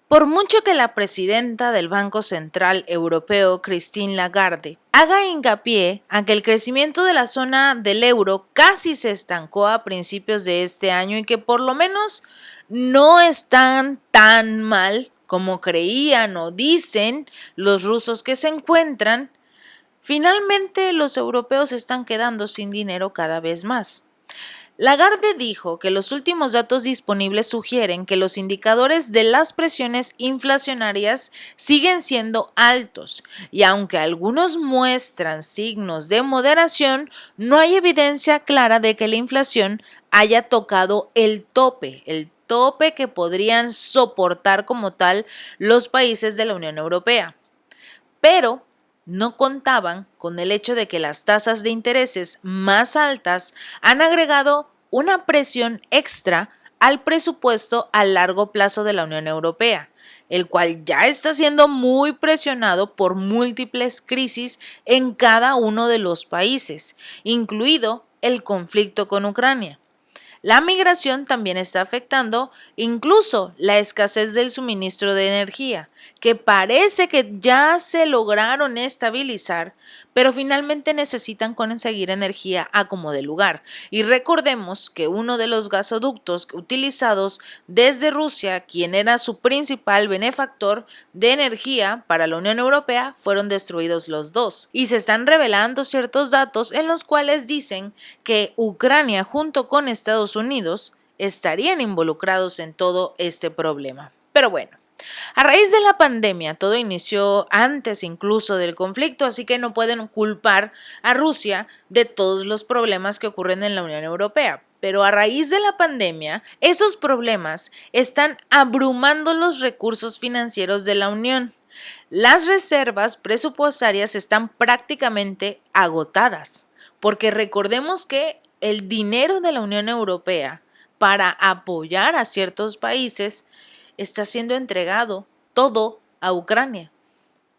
Por mucho que la presidenta del Banco Central Europeo, Christine Lagarde, haga hincapié a que el crecimiento de la zona del euro casi se estancó a principios de este año y que por lo menos no están tan mal como creían o dicen los rusos que se encuentran, finalmente los europeos están quedando sin dinero cada vez más. Lagarde dijo que los últimos datos disponibles sugieren que los indicadores de las presiones inflacionarias siguen siendo altos y aunque algunos muestran signos de moderación, no hay evidencia clara de que la inflación haya tocado el tope que podrían soportar como tal los países de la Unión Europea. Pero no contaban con el hecho de que las tasas de intereses más altas han agregado una presión extra al presupuesto a largo plazo de la Unión Europea, el cual ya está siendo muy presionado por múltiples crisis en cada uno de los países, incluido el conflicto con Ucrania. La migración también está afectando incluso la escasez del suministro de energía, que parece que ya se lograron estabilizar, pero finalmente necesitan conseguir energía a como de lugar. Y recordemos que uno de los gasoductos utilizados desde Rusia, quien era su principal benefactor de energía para la Unión Europea, fueron destruidos los dos. Y se están revelando ciertos datos en los cuales dicen que Ucrania junto con Estados Unidos estarían involucrados en todo este problema. Pero bueno, a raíz de la pandemia, todo inició antes incluso del conflicto, así que no pueden culpar a Rusia de todos los problemas que ocurren en la Unión Europea. Pero a raíz de la pandemia, esos problemas están abrumando los recursos financieros de la Unión. Las reservas presupuestarias están prácticamente agotadas, porque recordemos que el dinero de la Unión Europea para apoyar a ciertos países está siendo entregado todo a Ucrania,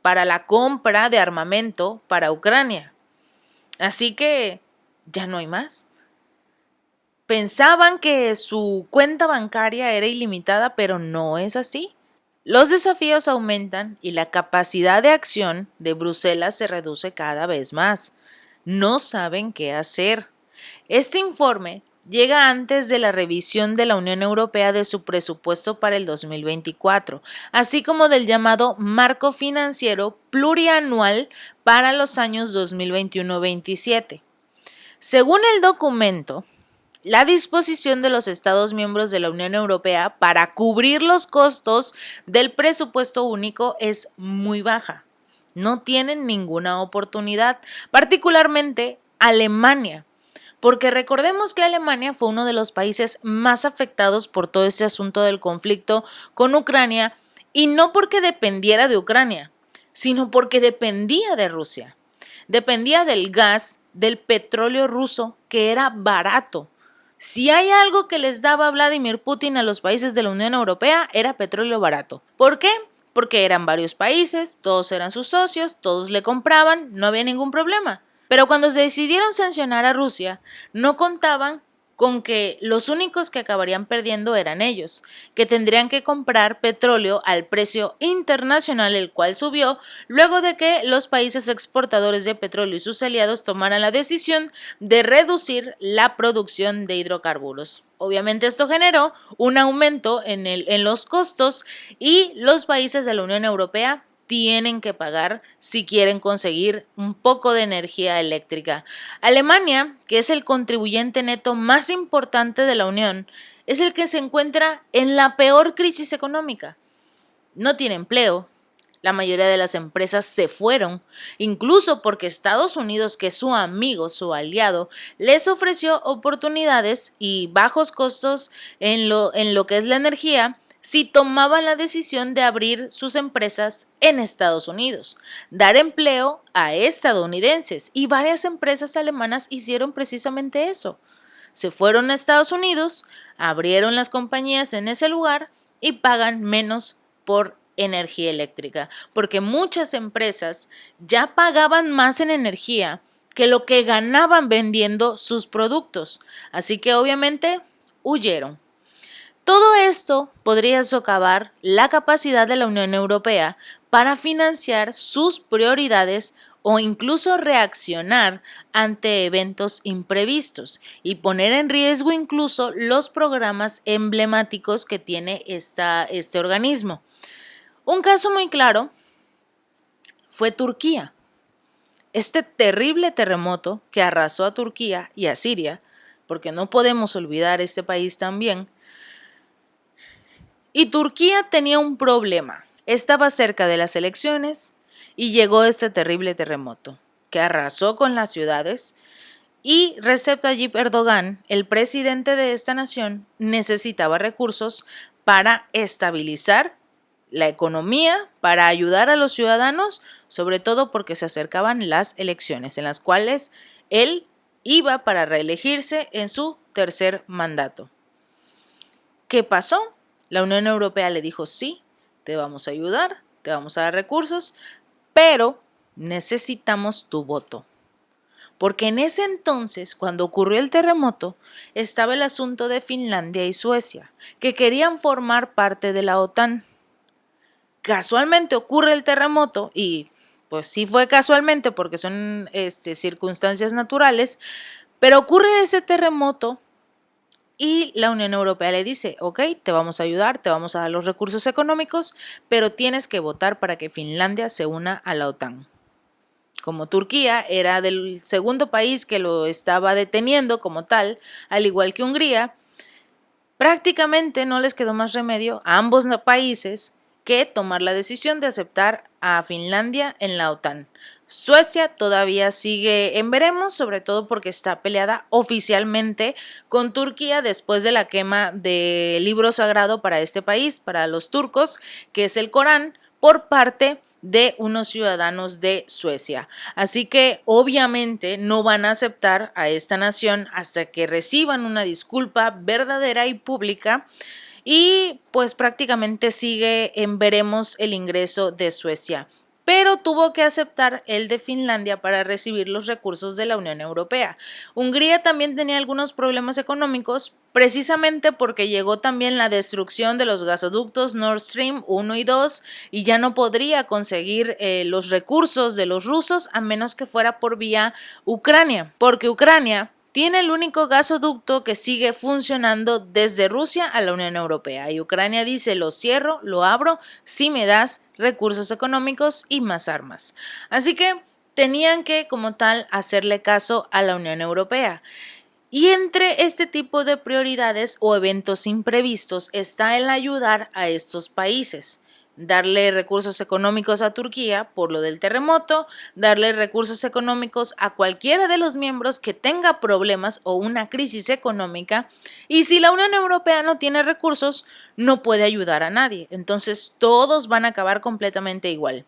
para la compra de armamento para Ucrania. Así que ya no hay más. Pensaban que su cuenta bancaria era ilimitada, pero no es así. Los desafíos aumentan y la capacidad de acción de Bruselas se reduce cada vez más. No saben qué hacer. Este informe llega antes de la revisión de la Unión Europea de su presupuesto para el 2024, así como del llamado marco financiero plurianual para los años 2021-27. Según el documento, la disposición de los Estados miembros de la Unión Europea para cubrir los costos del presupuesto único es muy baja. No tienen ninguna oportunidad, particularmente Alemania, porque recordemos que Alemania fue uno de los países más afectados por todo este asunto del conflicto con Ucrania, y no porque dependiera de Ucrania, sino porque dependía de Rusia. Dependía del gas, del petróleo ruso, que era barato. Si hay algo que les daba Vladimir Putin a los países de la Unión Europea, era petróleo barato. ¿Por qué? Porque eran varios países, todos eran sus socios, todos le compraban, no había ningún problema. Pero cuando se decidieron sancionar a Rusia, no contaban con que los únicos que acabarían perdiendo eran ellos, que tendrían que comprar petróleo al precio internacional, el cual subió luego de que los países exportadores de petróleo y sus aliados tomaran la decisión de reducir la producción de hidrocarburos. Obviamente esto generó un aumento en los costos y los países de la Unión Europea tienen que pagar si quieren conseguir un poco de energía eléctrica. Alemania, que es el contribuyente neto más importante de la Unión, es el que se encuentra en la peor crisis económica. No tiene empleo. La mayoría de las empresas se fueron, incluso porque Estados Unidos, que es su amigo, su aliado, les ofreció oportunidades y bajos costos en lo que es la energía, si tomaban la decisión de abrir sus empresas en Estados Unidos, dar empleo a estadounidenses, y varias empresas alemanas hicieron precisamente eso. Se fueron a Estados Unidos, abrieron las compañías en ese lugar y pagan menos por energía eléctrica, porque muchas empresas ya pagaban más en energía que lo que ganaban vendiendo sus productos, así que obviamente huyeron. Todo esto podría socavar la capacidad de la Unión Europea para financiar sus prioridades o incluso reaccionar ante eventos imprevistos y poner en riesgo incluso los programas emblemáticos que tiene este organismo. Un caso muy claro fue Turquía. Este terrible terremoto que arrasó a Turquía y a Siria, porque no podemos olvidar este país también. Y Turquía tenía un problema. Estaba cerca de las elecciones y llegó este terrible terremoto que arrasó con las ciudades y Recep Tayyip Erdogan, el presidente de esta nación, necesitaba recursos para estabilizar la economía, para ayudar a los ciudadanos, sobre todo porque se acercaban las elecciones en las cuales él iba para reelegirse en su tercer mandato. ¿Qué pasó? La Unión Europea le dijo, sí, te vamos a ayudar, te vamos a dar recursos, pero necesitamos tu voto. Porque en ese entonces, cuando ocurrió el terremoto, estaba el asunto de Finlandia y Suecia, que querían formar parte de la OTAN. Casualmente ocurre el terremoto y pues sí fue casualmente porque son circunstancias naturales, pero ocurre ese terremoto y la Unión Europea le dice, ok, te vamos a ayudar, te vamos a dar los recursos económicos, pero tienes que votar para que Finlandia se una a la OTAN. Como Turquía era del segundo país que lo estaba deteniendo como tal, al igual que Hungría, prácticamente no les quedó más remedio a ambos países que tomar la decisión de aceptar a Finlandia en la OTAN. Suecia todavía sigue en veremos, sobre todo porque está peleada oficialmente con Turquía después de la quema del libro sagrado para este país, para los turcos, que es el Corán, por parte de unos ciudadanos de Suecia. Así que obviamente no van a aceptar a esta nación hasta que reciban una disculpa verdadera y pública. Y pues prácticamente sigue en veremos el ingreso de Suecia, pero tuvo que aceptar el de Finlandia para recibir los recursos de la Unión Europea. Hungría también tenía algunos problemas económicos, precisamente porque llegó también la destrucción de los gasoductos Nord Stream 1 y 2 y ya no podría conseguir los recursos de los rusos a menos que fuera por vía Ucrania, porque Ucrania tiene el único gasoducto que sigue funcionando desde Rusia a la Unión Europea y Ucrania dice, lo cierro, lo abro, si me das recursos económicos y más armas. Así que tenían que, como tal, hacerle caso a la Unión Europea. Y entre este tipo de prioridades o eventos imprevistos está el ayudar a estos países. Darle recursos económicos a Turquía por lo del terremoto, darle recursos económicos a cualquiera de los miembros que tenga problemas o una crisis económica, y si la Unión Europea no tiene recursos, no puede ayudar a nadie, entonces todos van a acabar completamente igual.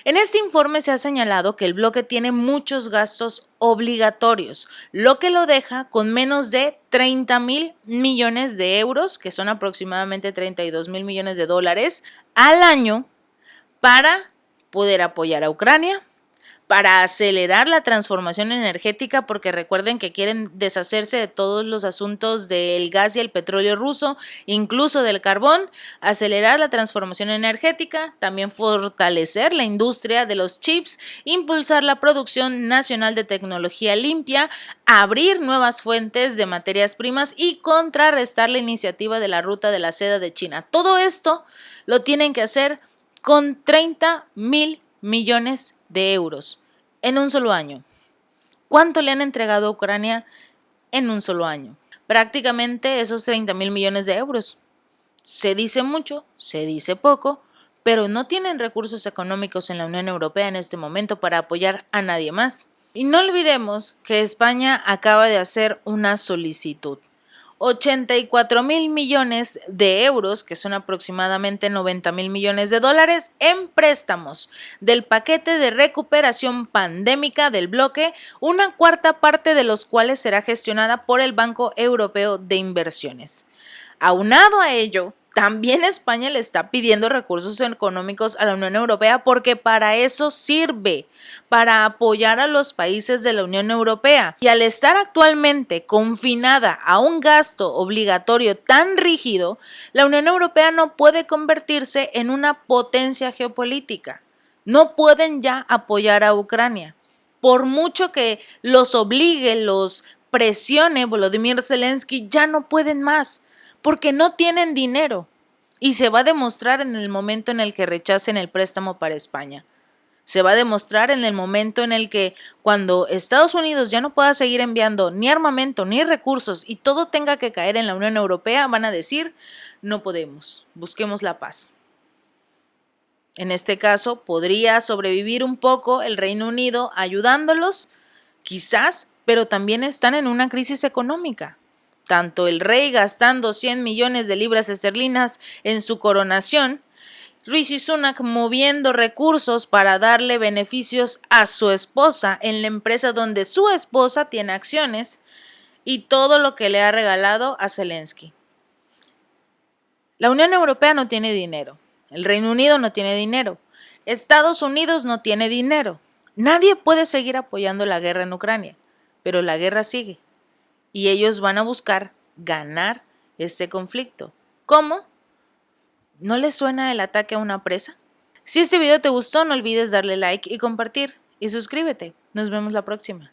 En este informe se ha señalado que el bloque tiene muchos gastos obligatorios, lo que lo deja con menos de 30.000 millones de euros, que son aproximadamente 32.000 millones de dólares, al año para poder apoyar a Ucrania, para acelerar la transformación energética, porque recuerden que quieren deshacerse de todos los asuntos del gas y el petróleo ruso, incluso del carbón, acelerar la transformación energética, también fortalecer la industria de los chips, impulsar la producción nacional de tecnología limpia, abrir nuevas fuentes de materias primas y contrarrestar la iniciativa de la ruta de la seda de China. Todo esto lo tienen que hacer con 30.000 millones de euros en un solo año. ¿Cuánto le han entregado a Ucrania en un solo año? Prácticamente esos 30.000 millones de euros. Se dice mucho, se dice poco, pero no tienen recursos económicos en la Unión Europea en este momento para apoyar a nadie más. Y no olvidemos que España acaba de hacer una solicitud. 84.000 millones de euros, que son aproximadamente 90.000 millones de dólares, en préstamos del paquete de recuperación pandémica del bloque, una cuarta parte de los cuales será gestionada por el Banco Europeo de Inversiones. Aunado a ello, También España le está pidiendo recursos económicos a la Unión Europea porque para eso sirve, para apoyar a los países de la Unión Europea. Y al estar actualmente confinada a un gasto obligatorio tan rígido, la Unión Europea no puede convertirse en una potencia geopolítica. No pueden ya apoyar a Ucrania. Por mucho que los obligue, los presione Volodymyr Zelensky, ya no pueden más, porque no tienen dinero. Y se va a demostrar en el momento en el que rechacen el préstamo para España. Se va a demostrar en el momento en el que cuando Estados Unidos ya no pueda seguir enviando ni armamento ni recursos y todo tenga que caer en la Unión Europea, van a decir, no podemos, busquemos la paz. En este caso, podría sobrevivir un poco el Reino Unido ayudándolos, quizás, pero también están en una crisis económica. Tanto el rey gastando 100 millones de libras esterlinas en su coronación, Rishi Sunak moviendo recursos para darle beneficios a su esposa en la empresa donde su esposa tiene acciones y todo lo que le ha regalado a Zelensky. La Unión Europea no tiene dinero, el Reino Unido no tiene dinero, Estados Unidos no tiene dinero. Nadie puede seguir apoyando la guerra en Ucrania, pero la guerra sigue y ellos van a buscar ganar este conflicto. ¿Cómo? ¿No les suena el ataque a una presa? Si este video te gustó, no olvides darle like y compartir. Y suscríbete. Nos vemos la próxima.